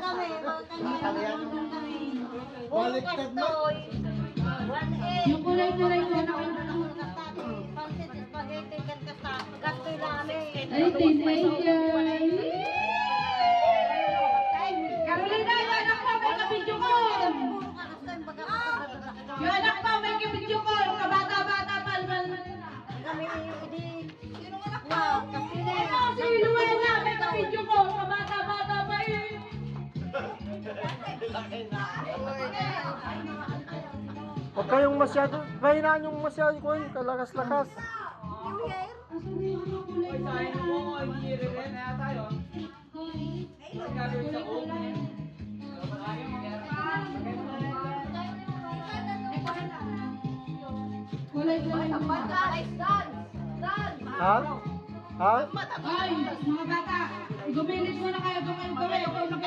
kami. Baliktad na. Yung kulay-kulay ko na pansit, spaghetti, gastoy namin. Ay, teenager. Carolina, yung anak mo, may kabidyo ko. Yung anak mo, may kabidyo ko. Kabata-bata pa. Kami hindi. Sino anak mo? Si Luella, may kabidyo ko. Kabata-bata pa eh. Huwag kayong masyado, kahinaan yung masyado ko yung kalakas-lakas. Kulay-kulay mo. Ha? Ha? Ay, mga bata, gumilit muna kayo. Gawin.